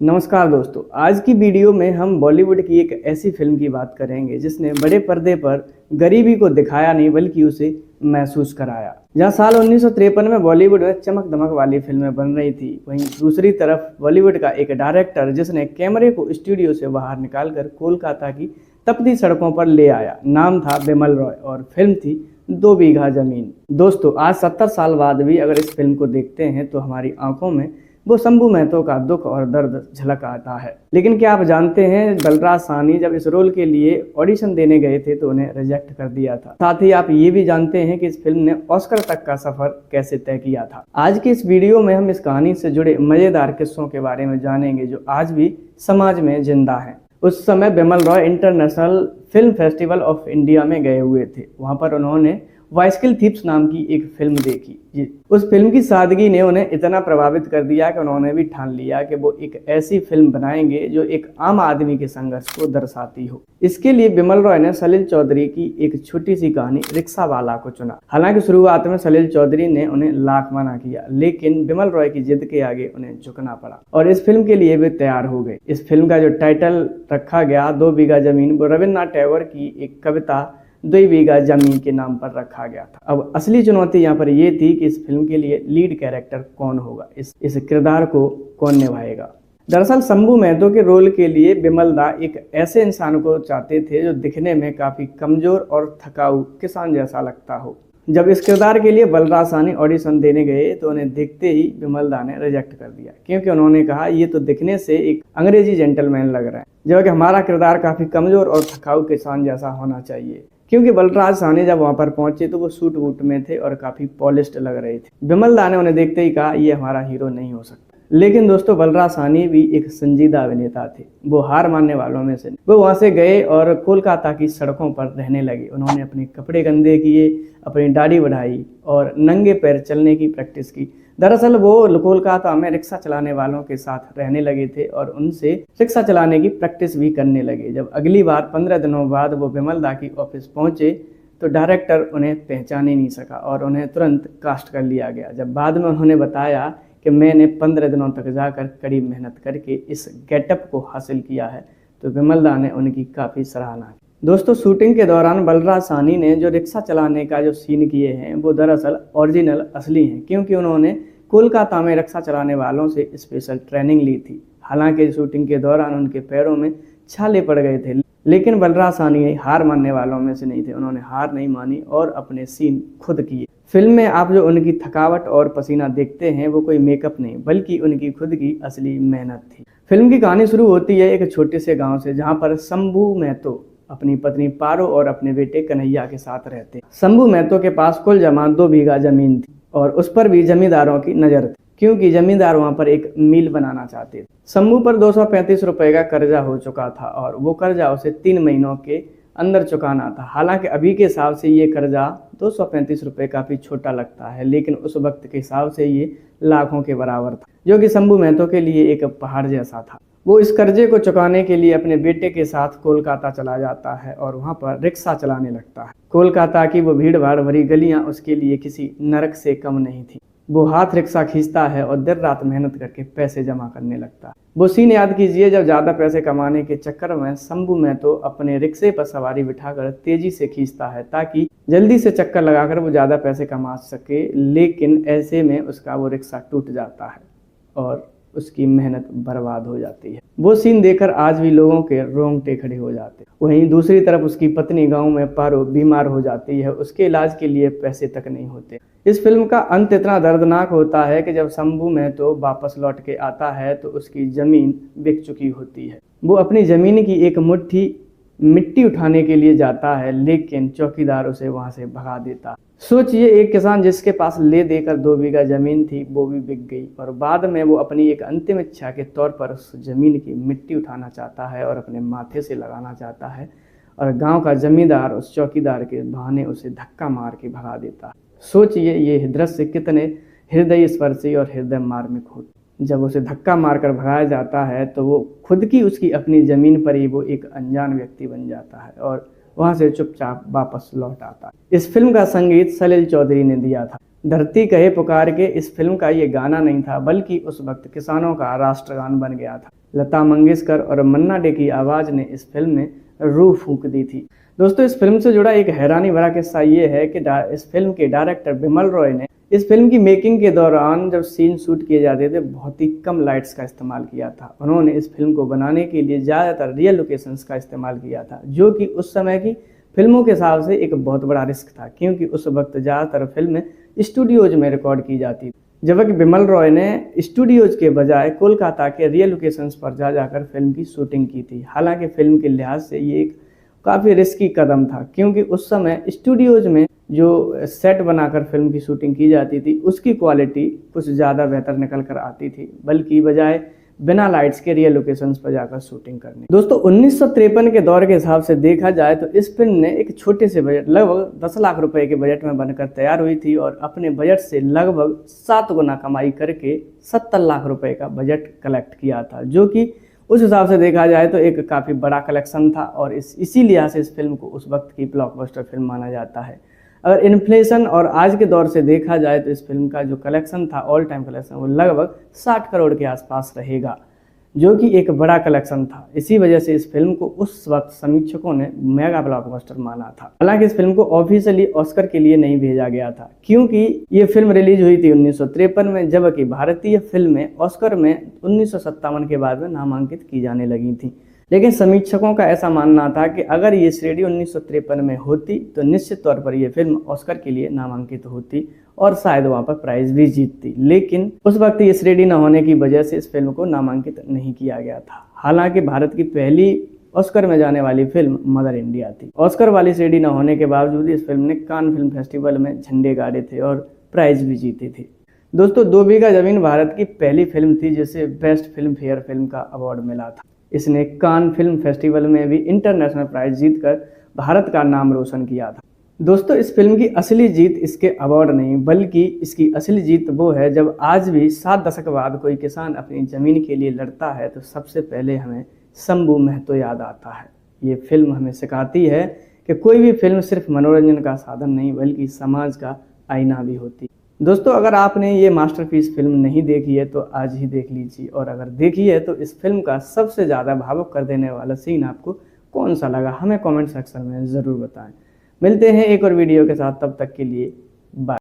नमस्कार दोस्तों, आज की वीडियो में हम बॉलीवुड की एक ऐसी फिल्म की बात करेंगे जिसने बड़े पर्दे पर गरीबी को दिखाया नहीं बल्कि उसे महसूस कराया। जहां साल 1953 में बॉलीवुड में चमक दमक वाली फिल्में बन रही थी, वहीं दूसरी तरफ बॉलीवुड का एक डायरेक्टर जिसने कैमरे को स्टूडियो से बाहर निकालकर कोलकाता की तपती सड़कों पर ले आया। नाम था बिमल रॉय और फिल्म थी 2 बीघा जमीन। दोस्तों, आज 70 साल बाद भी अगर इस फिल्म को देखते हैं तो हमारी आंखों में वो शंभू महतो का दुख और दर्द झलक आता है। लेकिन क्या आप जानते हैं, बलराज साहनी जब इस रोल के लिए ऑडिशन देने गए थे तो उन्हें रिजेक्ट कर दिया था। साथ ही आप ये भी जानते हैं कि इस फिल्म ने ऑस्कर तक का सफर कैसे तय किया था। आज की इस वीडियो में हम इस कहानी से जुड़े मजेदार किस्सों के बारे में जानेंगे जो आज भी समाज में जिंदा है। उस समय Bimal Roy international film festival of India में गए हुए थे। वहां पर उन्होंने बाइसिकल थीप्स नाम की एक फिल्म देखी। उस फिल्म की सादगी ने उन्हें इतना प्रभावित कर दिया कि उन्होंने भी ठान लिया कि वो एक ऐसी फिल्म बनाएंगे जो एक आम आदमी के संघर्ष को दर्शाती हो। इसके लिए बिमल रॉय ने सलील चौधरी की एक छोटी सी कहानी रिक्शा वाला को चुना। हालांकि शुरुआत में सलील चौधरी ने उन्हें लाख मना किया, लेकिन बिमल रॉय की जिद के आगे उन्हें झुकना पड़ा और इस फिल्म के लिए वे तैयार हो गए। इस फिल्म का जो टाइटल रखा गया 2 बीघा जमीन, वो रविन्द्रनाथ टैगोर की एक कविता 2 बीघा जमीन के नाम पर रखा गया था। अब असली चुनौती यहाँ पर यह थी कि इस फिल्म के लिए लीड कैरेक्टर कौन होगा, इस किरदार को कौन निभाएगा। दरअसल शंभू महतो के रोल के लिए बिमल दा एक ऐसे इंसान को चाहते थे जो दिखने में काफी कमजोर और थकाऊ किसान जैसा लगता हो। जब इस किरदार के लिए बलराज साहनी ऑडिशन देने गए तो उन्हें देखते ही बिमल दा ने रिजेक्ट कर दिया, क्योंकि उन्होंने कहा ये तो दिखने से एक अंग्रेजी जेंटलमैन लग रहा है, जबकि हमारा किरदार काफी कमजोर और थकाऊ किसान जैसा होना चाहिए। क्योंकि बलराज साहनी जब वहां पर पहुंचे तो वो सूट वूट में थे और काफी पॉलिश्ड लग रहे थे। बिमल दा ने उन्हें देखते ही कहा ये हमारा हीरो नहीं हो सकता। लेकिन दोस्तों, बलराज साहनी भी एक संजीदा अभिनेता थे, वो हार मानने वालों में से। वो वहां से गए और कोलकाता की सड़कों पर रहने लगे। उन्होंने अपने कपड़े गंदे किए, अपनी दाढ़ी बढ़ाई और नंगे पैर चलने की प्रैक्टिस की। दरअसल वो कोलकाता में रिक्शा चलाने वालों के साथ रहने लगे थे और उनसे रिक्शा चलाने की प्रैक्टिस भी करने लगे। जब अगली बार 15 दिनों बाद वो बिमल दा की ऑफिस पहुंचे तो डायरेक्टर उन्हें पहचान ही नहीं सका और उन्हें तुरंत कास्ट कर लिया गया। जब बाद में उन्होंने बताया कि मैंने 15 दिनों तक जाकर कड़ी मेहनत करके इस गेटअप को हासिल किया है, तो बिमल दा ने उनकी काफ़ी सराहना की। दोस्तों, शूटिंग के दौरान बलराज साहनी ने जो रिक्शा चलाने का जो सीन किए हैं वो दरअसल ओरिजिनल असली हैं, क्योंकि उन्होंने कोलकाता में रिक्शा चलाने वालों से स्पेशल ट्रेनिंग ली थी। हालांकि शूटिंग के दौरान उनके पैरों में छाले पड़ गए थे, लेकिन बलराज साहनी हार मानने वालों में से नहीं थे। उन्होंने हार नहीं मानी और अपने सीन खुद किए। फिल्म में आप जो उनकी थकावट और पसीना देखते हैं वो कोई मेकअप नहीं बल्कि उनकी खुद की असली मेहनत थी। फिल्म की कहानी शुरू होती है एक छोटे से गांव से, जहां पर शंभू महतो अपनी पत्नी पारो और अपने बेटे कन्हैया के साथ रहते। शंभू महतो के पास कुल जमा 2 बीघा जमीन थी और उस पर भी जमींदारों की नजर थी, क्योंकि जमींदार वहां पर एक मिल बनाना चाहते थे। शंभू पर 235 रुपए का कर्जा हो चुका था और वो कर्जा उसे 3 महीनों के अंदर चुकाना था। हालांकि अभी के हिसाब से ये कर्जा 235 रुपए काफी छोटा लगता है, लेकिन उस वक्त के हिसाब से ये लाखों के बराबर था, जो कि शंभू महतो के लिए एक पहाड़ जैसा था। वो इस कर्जे को चुकाने के लिए अपने बेटे के साथ कोलकाता चला जाता है और वहां पर रिक्शा चलाने लगता है। कोलकाता की वो भीड़ भाड़ भरी गलियां उसके लिए किसी नरक से कम नहीं थी। वो हाथ रिक्शा खींचता है और देर रात मेहनत करके पैसे जमा करने लगता है। वो सीन याद कीजिए जब ज्यादा पैसे कमाने के चक्कर में शंभू महतो अपने रिक्शे पर सवारी बिठाकर तेजी से खींचता है ताकि जल्दी से चक्कर लगाकर वो ज्यादा पैसे कमा सके, लेकिन ऐसे में उसका वो रिक्शा टूट जाता है और उसकी मेहनत बर्बाद हो जाती है। वो सीन देखकर आज भी लोगों के रोंगटे खड़े हो जाते हैं। वहीं दूसरी तरफ उसकी पत्नी गांव में पारो बीमार हो जाती है, उसके इलाज के लिए पैसे तक नहीं होते। इस फिल्म का अंत इतना दर्दनाक होता है कि जब शंभू महतो वापस लौट के आता है तो उसकी जमीन बिक चुकी होती है। वो अपनी जमीन की एक मुट्ठी मिट्टी उठाने के लिए जाता है, लेकिन चौकीदार उसे वहां से भगा देता है। सोचिए, एक किसान जिसके पास ले देकर 2 बीघा जमीन थी वो भी बिक गई और बाद में वो अपनी एक अंतिम इच्छा के तौर पर उस जमीन की मिट्टी उठाना चाहता है और अपने माथे से लगाना चाहता है और गांव का जमींदार उस चौकीदार के बहाने उसे धक्का मार के भगा देता है। सोचिए ये दृश्य कितने हृदय स्पर्शी और हृदय मार्मिक हो। जब उसे धक्का मारकर भगाया जाता है तो वो खुद की उसकी अपनी जमीन पर ही वो एक अनजान व्यक्ति बन जाता है और वहां से चुपचाप वापस लौट आता है। इस फिल्म का संगीत सलील चौधरी ने दिया था। धरती कहे पुकार के इस फिल्म का ये गाना नहीं था, बल्कि उस वक्त किसानों का राष्ट्रगान बन गया था। लता मंगेशकर और मन्ना डे की आवाज़ ने इस फिल्म में रूह फूंक दी थी। दोस्तों, इस फिल्म से जुड़ा एक हैरानी भरा किस्सा ये है कि इस फिल्म के डायरेक्टर बिमल रॉय ने इस फिल्म की मेकिंग के दौरान जब सीन शूट किए जाते थे बहुत ही कम लाइट्स का इस्तेमाल किया था। उन्होंने इस फिल्म को बनाने के लिए ज़्यादातर रियल लोकेशंस का इस्तेमाल किया था, जो कि उस समय की फिल्मों के हिसाब से एक बहुत बड़ा रिस्क था, क्योंकि उस वक्त ज़्यादातर फिल्में स्टूडियोज में रिकॉर्ड की जाती थी, जबकि बिमल रॉय ने स्टूडियोज के बजाय कोलकाता के रियल लोकेशंस पर जाकर फिल्म की शूटिंग की थी। हालांकि फिल्म के लिहाज से ये एक काफ़ी रिस्की कदम था, क्योंकि उस समय स्टूडियोज में जो सेट बनाकर फिल्म की शूटिंग की जाती थी उसकी क्वालिटी कुछ ज़्यादा बेहतर निकल कर आती थी, बल्कि बजाय बिना लाइट्स के रियल लोकेशंस पर जाकर शूटिंग करनी। दोस्तों, 1953 के दौर के हिसाब से देखा जाए तो इस फिल्म ने एक छोटे से बजट, लगभग 10 लाख रुपए के बजट में बनकर तैयार हुई थी और अपने बजट से लगभग 7 गुना कमाई करके 70 लाख रुपए का बजट कलेक्ट किया था, जो कि उस हिसाब से देखा जाए तो एक काफ़ी बड़ा कलेक्शन था और इसी लिहाज से इस फिल्म को उस वक्त की ब्लॉकबस्टर फिल्म माना जाता है। अगर इन्फ्लेशन और आज के दौर से देखा जाए तो इस फिल्म का जो कलेक्शन था, ऑल टाइम कलेक्शन, वो लगभग 60 करोड़ के आसपास रहेगा, जो कि एक बड़ा कलेक्शन था। इसी वजह से इस फिल्म को उस वक्त समीक्षकों ने मेगा ब्लॉकबस्टर माना था। हालांकि इस फिल्म को ऑफिशियली ऑस्कर के लिए नहीं भेजा गया था, क्योंकि ये फिल्म रिलीज हुई थी 1953 में, जबकि भारतीय फिल्में ऑस्कर में 1957 के बाद में नामांकित की जाने लगी थी। लेकिन समीक्षकों का ऐसा मानना था कि अगर ये श्रेणी 1953 में होती तो निश्चित तौर पर यह फिल्म ऑस्कर के लिए नामांकित होती और शायद वहां पर प्राइज भी जीतती। लेकिन उस वक्त ये श्रेणी न होने की वजह से इस फिल्म को नामांकित नहीं किया गया था। हालांकि भारत की पहली ऑस्कर में जाने वाली फिल्म मदर इंडिया थी। ऑस्कर वाली श्रेणी न होने के बावजूद इस फिल्म ने कान फिल्म फेस्टिवल में झंडे गाड़े थे और प्राइज भी जीती थी। दोस्तों, 2 बीघा जमीन भारत की पहली फिल्म थी जिसे बेस्ट फिल्म फेयर फिल्म का अवार्ड मिला था। इसने कान फिल्म फेस्टिवल में भी इंटरनेशनल प्राइज जीतकर भारत का नाम रोशन किया था। दोस्तों, इस फिल्म की असली जीत इसके अवार्ड नहीं, बल्कि इसकी असली जीत वो है जब आज भी 7 दशक बाद कोई किसान अपनी ज़मीन के लिए लड़ता है तो सबसे पहले हमें शंभू महतो याद आता है। ये फिल्म हमें सिखाती है कि कोई भी फिल्म सिर्फ मनोरंजन का साधन नहीं बल्कि समाज का आईना भी होती है। दोस्तों, अगर आपने ये मास्टरपीस फिल्म नहीं देखी है तो आज ही देख लीजिए, और अगर देखी है तो इस फिल्म का सबसे ज़्यादा भावुक कर देने वाला सीन आपको कौन सा लगा, हमें कमेंट सेक्शन में ज़रूर बताएं। मिलते हैं एक और वीडियो के साथ, तब तक के लिए बाय।